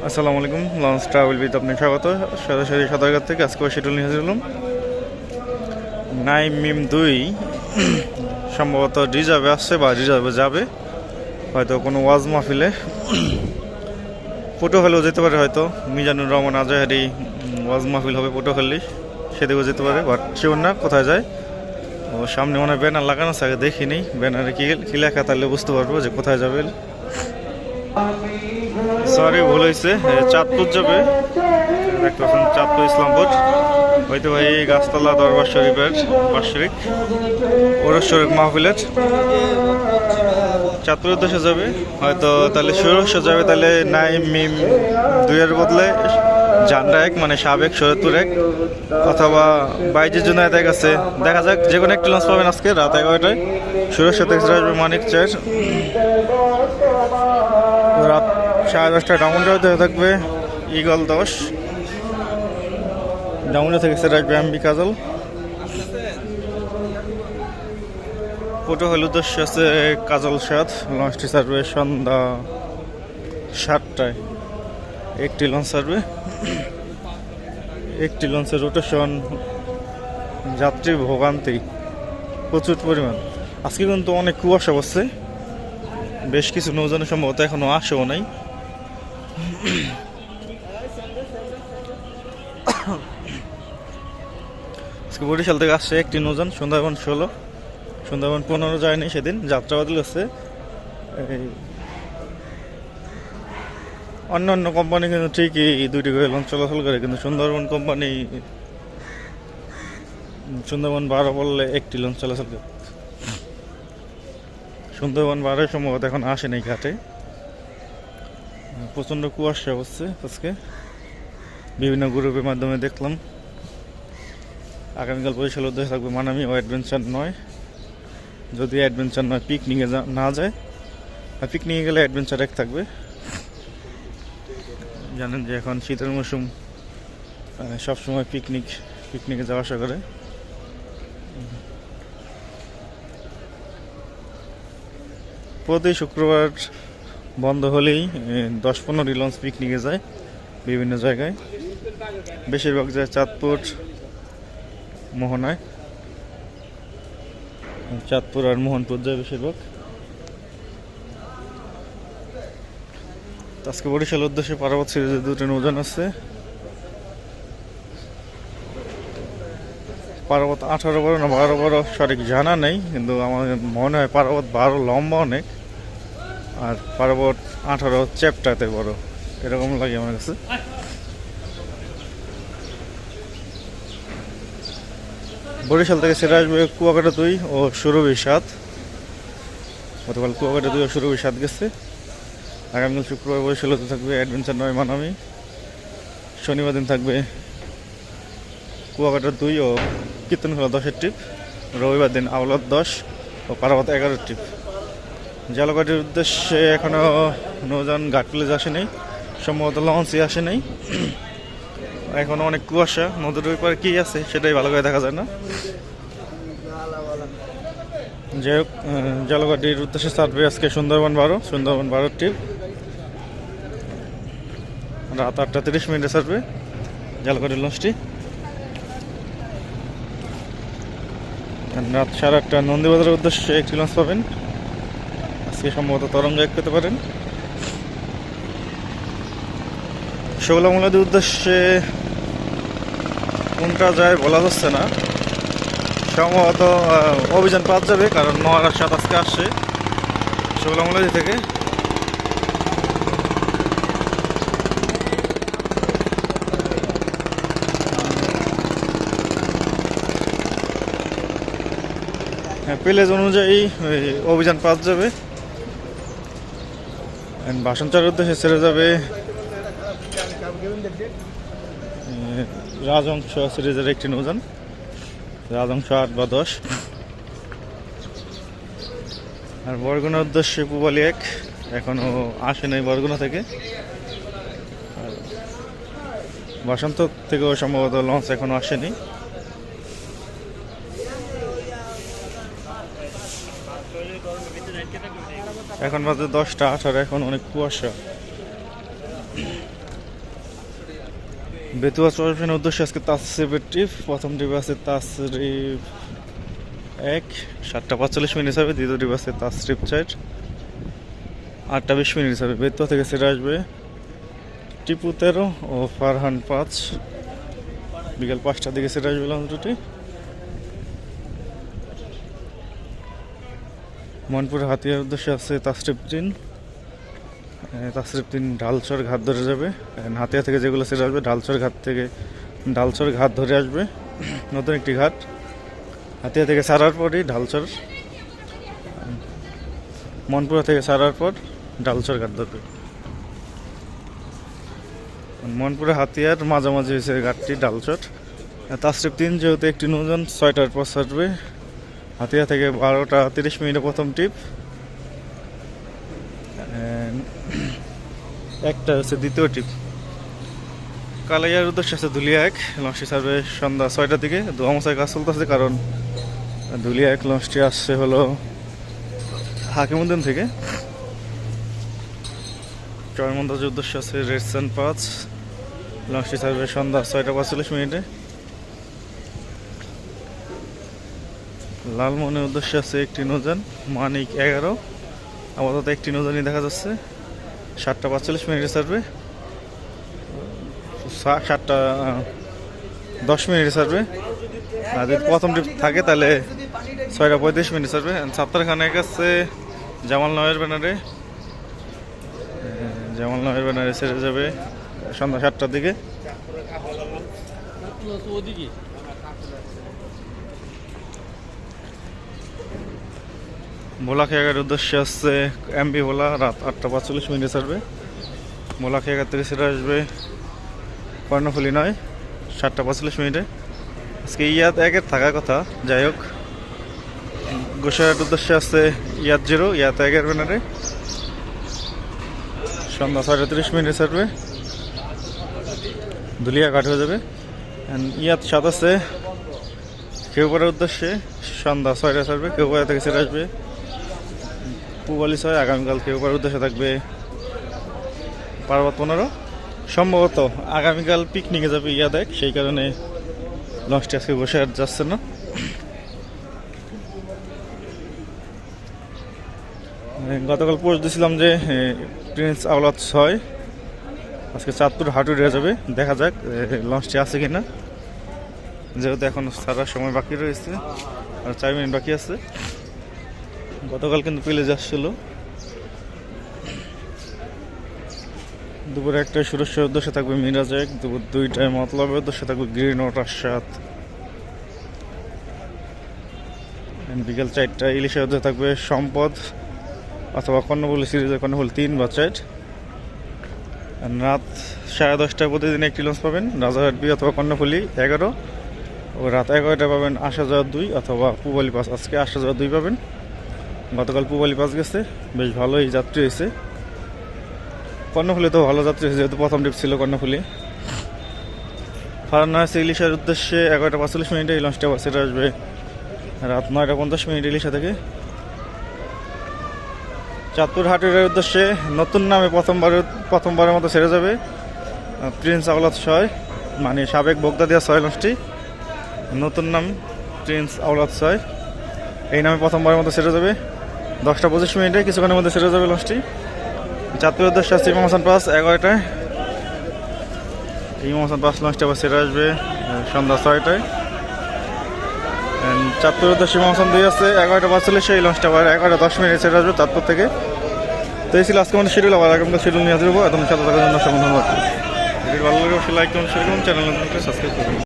আসসালামু আলাইকুম, launch travel বিথ আপনি স্বাগত। সরাসরি সদরঘাট থেকে আজকে শিডিউল নিয়ে এসেছিলাম। নাইম মিম 2 সম্ভবত রিজার্ভে আসছে বা রিজার্ভে যাবে, হয়তো কোনো ওয়াজ মাহফিলে পটুয়াখালীও যেতে পারে, হয়তো মিজানুর রহমান আজহারি ওয়াজ মাহফিল হবে পটুয়াখালী, সেদিকেও যেতে পারে, বাট শিওর না কোথায় যায়। ও সামনে মনে হয় ব্যানার লাগানো আছে, আগে দেখিনি ব্যানারে কি লেখা, তাহলে বুঝতে পারবো যে কোথায় যাবে। সরি, ভুল হয়েছে, চাঁদপুর যাবে। দেখতে পাচ্ছেন চাঁদপুর ইসলামপুর, হয়তো ভাই গাছতলা দরবার শরীফের বার্ষিক ওরস শরীফ মাহফিলের চাঁদপুর উদ্দেশ্যে যাবে হয়তো। তাহলে ষোড়শ যাবে, তাহলে নাইম মিম 2-এর বদলে জানরা 1 মানে সাবেক শরৎপুর 1 অথবা বাইজের জুনায়েদ 1 আছে। দেখা যাক, যে কোনো একটি লঞ্চ পাবেন আজকে রাত 11টায়। ষোড়শ থেকে আসবে মানিক 4, রাত 10:30টায় ডাউনটাও থাকবে ইগল 10, ডাউনে থেকে সেটা আসবে এমবি কাজল। পটুয়াখালীর উদ্দেশ্য আছে কাজল সাদ। লঞ্চটি ছাড়বে সন্ধ্যা 7টায়। একটি লঞ্চ ছাড়বে, একটি লঞ্চের রোটেশন, যাত্রী ভোগান্তি প্রচুর পরিমাণ। আজকে কিন্তু অনেক কুয়াশা বসছে, বেশ কিছু নৌযানের সম্ভবত এখনো আসেও নাই। আজকে বরিশাল থেকে আসছে একটি নৌযান, সুন্দরবন 16, সুন্দরবন 15 যায়নি সেদিন, যাত্রা বাতিল হচ্ছে। অন্য অন্য কোম্পানি কিন্তু ঠিকই 2টি করে লঞ্চ চলাচল করে, কিন্তু সুন্দরবন কোম্পানি সুন্দরবন 12 বললে একটি লঞ্চ চলাচল করে। সুন্দরবন 12 সম্ভবত এখন আসে নাই ঘাটে। প্রচণ্ড কুয়াশা হচ্ছে আজকে, বিভিন্ন গ্রুপের মাধ্যমে দেখলাম। আগামীকাল বরিশাল উদ্দেশ্যে থাকবে মানামি ও অ্যাডভেঞ্চার 9, যদি অ্যাডভেঞ্চার 9 পিকনিকে না যায়, আর পিকনিকে গেলে অ্যাডভেঞ্চার 1 থাকবে। জানেন যে এখন শীতের মৌসুম, সবসময় পিকনিকে যাওয়া আসা করে। প্রতি শুক্রবার বন্ধ হলেই 10-15টি লঞ্চ পিকনিকে যায় বিভিন্ন জায়গায়, বেশিরভাগ যায় চাঁদপুর মোহনায়, চাঁদপুর আর মোহনপুর যায় বেশিরভাগ। আজকে বরিশাল উদ্দেশ্যে পারাবত সিরিজের 2টি নৌযান আছে। পারাবত 18 বড় না 12 বড় সঠিক জানা নেই, কিন্তু আমার মনে হয় পারাবত 12 লম্বা অনেক, আর পারাবত 18 চ্যাপ্টাতে বড়, এরকম লাগে আমার কাছে। বরিশাল থেকে সেটা আসবে কুয়াকাটা 2 ও সুরভি 7। গতকাল কুয়াকাটা 2 ও সুরভি 7 গেছে। আগামীকাল শুক্রবার বরিশাল হতে থাকবে অ্যাডভেঞ্চার 9 মানামি। শনিবার দিন থাকবে কুয়াকাটা 2 ও কীর্তনখোলা 10-এর ট্রিপ। রবিবার দিন আওলাদ 10 ও পারাবত 11-এর ট্রিপ। জালকাঠির উদ্দেশ্যে এখনও নৌযান ঘাট প্লেজ আসে নাই, সম্ভবত লঞ্চই আসে নাই। এখনো অনেক কুয়াশা, নদীর ওই পারে কী আছে সেটাই ভালো করে দেখা যায় না। যাই হোক, জালকাঠির উদ্দেশ্যে ছাড়বে আজকে সুন্দরবন 12 ট্রিপ, রাত 8:30 ছাড়বে জালকাঠির লঞ্চটি। রাত 8:30 নন্দীবাজারের উদ্দেশ্যে একটি লঞ্চ পাবেন, আজকে সম্ভবত তরঙ্গ 1 পেতে পারেন। শোলামুলাদের উদ্দেশ্যে কোনটা যায় বলা যাচ্ছে না, সম্ভবত অভিযান 5 যাবে, কারণ মহারাজ 7 আজকে আসছে শোলামুলাদি থেকে। প্যালেজ অনুযায়ী অভিযান 5 যাবে। ভাষণচার উদ্দেশ্যে ছেড়ে যাবে রাজংশ সিরিজের একটি নৌযান, রাজংশ 8 বা 10। আর বরগুনার উদ্দেশ্যে পুবালি 1 এখনো আসে নাই বরগুনা থেকে। আর বসন্ত থেকেও সম্ভবত লঞ্চ এখনো আসেনি। এখন বাজে 10টা 18, এখন অনেক কুয়াশা। বেতুয়া চট্টগ্রামের উদ্দেশ্যে আজকে তাসরিফের ট্রিপ। প্রথম ট্রিপ আছে তাসরিফ 1 7:45 হিসাবে, দ্বিতীয় ট্রিপ আছে তাসরিফ 4 8:20 হিসাবে। বেতুয়া থেকে ছেড়ে আসবে টিপু 13 ও ফারহান 5, বিকাল 5টার দিকে ছেড়ে আসবে লঞ্চ দুটি। মনপুর হাতিয়ার উদ্দেশ্যে আছে তাসরিফ 3, তাসরিফ 3 ঢালচর ঘাট ধরে যাবে। হাতিয়া থেকে যেগুলো ছেড়ে আসবে ঢালচর ঘাট ধরে আসবে, নতুন একটি ঘাট। হাতিয়া থেকে ছাড়ার পরই ঢালচর, মনপুরা থেকে ছাড়ার পর ঢালচর ঘাট ধরবে। মনপুরা হাতিয়ার মাঝামাঝি হয়েছে ঘাটটি ঢালচর। তাসরিফ 3 যেহেতু একটি নৌযান 6টার পর ছাড়বে। হাতিয়া থেকে 12:30 প্রথম ট্রিপ, একটা হচ্ছে দ্বিতীয় ট্রিপ। কালাইয়ার উদ্দেশ্যে আছে ধুলিয়া 1, লঞ্চটি ছাড়বে সন্ধ্যা 6টার দিকে। দোয়ামশায় কাজ চলতেছে, কারণ ধুলিয়া 1 লঞ্চটি আসছে হলো হাকিমুদ্দিন থেকে। চরমন্দাজের উদ্দেশ্যে আছে রেডসান 5, লঞ্চটি ছাড়বে সন্ধ্যা 6:45। লালমোহনের উদ্দেশ্যে আছে একটি নৌযান মানিক 11, আপাতত একটি নৌযানই দেখা যাচ্ছে। 7:45 ছাড়বে, 7:10 ছাড়বে। আর যদি প্রথম ট্রিপ থাকে তাহলে 6:35 ছাড়বে। সাত্তারখানে কাছে জামাল নয়ের ব্যানারে ছেড়ে যাবে সন্ধ্যা 7টার দিকে। ভোলা খেয়াঘাটের উদ্দেশ্যে আসছে এমবি ভোলা, রাত 8:45 ছাড়বে। ভোলা খেয়াঘাট থেকে ছেড়ে আসবে কর্ণফুলি 9 7:45। আজকে ইয়াদ 1-এর থাকার কথা, যাই হোক। গোসাইহাট উদ্দেশ্যে আসছে ইয়াদ 0, ইয়াদ 1-এর ব্যানারে সন্ধ্যা 6:30 ছাড়বে। ধুলিয়া ঘাট হয়ে যাবে। ইয়াদ 7 আছে কেউপাড়ার উদ্দেশ্যে, সন্ধ্যা 6টায় ছাড়বে। কেউপাড়া থেকে ছেড়ে আসবে পুবালি 6, আগামীকাল কেউপাড়ার উদ্দেশ্যে থাকবে পার্বত 15। সম্ভবত আগামীকাল পিকনিকে যাবে ইয়াদ 1, সেই কারণে লঞ্চটি আজকে গোসাইহাট যাচ্ছে না। গতকাল পোস্ট দিয়েছিলাম যে প্রিন্স আওলাদ 6 আজকে চাঁদপুর হাটুরিয়া যাবে, দেখা যাক লঞ্চটি আছে কিনা। যেহেতু এখন সারার সময় বাকি রয়েছে, আর 4 মিনিট বাকি আছে। গতকাল কিন্তু প্লেজ আসছিল। দুপুরে 1টায় সুরেশ্বরের উদ্দেশ্যে থাকবে মিরাজ 1, দুপুর 2টায় মতলবের উদ্দেশ্যে থাকবে গ্রিন ওয়াটার 7, বিকেল 4টায় ইলিশের উদ্দেশ্যে থাকবে সম্পদ অথবা কর্ণফুলি সিরিজের কর্ণফুলি 3 বা 4। রাত 10:30টায় প্রতিদিন একটি লঞ্চ পাবেন রাজারহাট বি অথবা কর্ণফুলি 11, ও রাত 11টায় পাবেন আশাজাহার 2 অথবা পুবালি 5। আজকে আশাজাহার 2 পাবেন, গতকাল পুবালি 5 গেছে, বেশ ভালোই যাত্রী হয়েছে। কর্ণফুলি তো ভালো যাত্রী হয়েছে, যেহেতু প্রথম ট্রিপ ছিল কর্ণফুলি। ফারান্না আছে ইলিশার উদ্দেশ্যে 11:45 এই লঞ্চটা ছেড়ে আসবে রাত 9:50 ইলিশা থেকে। চাঁদপুর হাটের উদ্দেশ্যে নতুন নামে প্রথমবারের মতো ছেড়ে যাবে প্রিন্স আওলাদ 6, মানে সাবেক বগদাদিয়া 6 লঞ্চটি। নতুন নাম প্রিন্স আওলাদ 6, এই নামে প্রথমবারের মতো ছেড়ে যাবে 10:25, কিছুক্ষণের মধ্যে ছেড়ে যাবে লঞ্চটি। চাঁদপুর উদ্দেশ্যে আসছে ইমাম হাসান 5 11টায়। ইমাম হাসান 5 লঞ্চটা আবার ছেড়ে আসবে সন্ধ্যা 6টায়। চাঁদপুর উদ্দেশ্যে ইমাম হাসান 2 আছে 11:45, সেই লঞ্চটা আবার 11:10 ছেড়ে আসবে চাঁদপুর থেকে। তো এই ছিল আজকে আমাদের শিডিউল, আবার আগামীকাল শিডিউল নিয়ে আসবো। একদম সাথে থাকার জন্য ধন্যবাদ। ভালো লাগে অবশ্যই লাইক করুন, শেয়ার করুন, চ্যানেল সাবস্ক্রাইব করুন।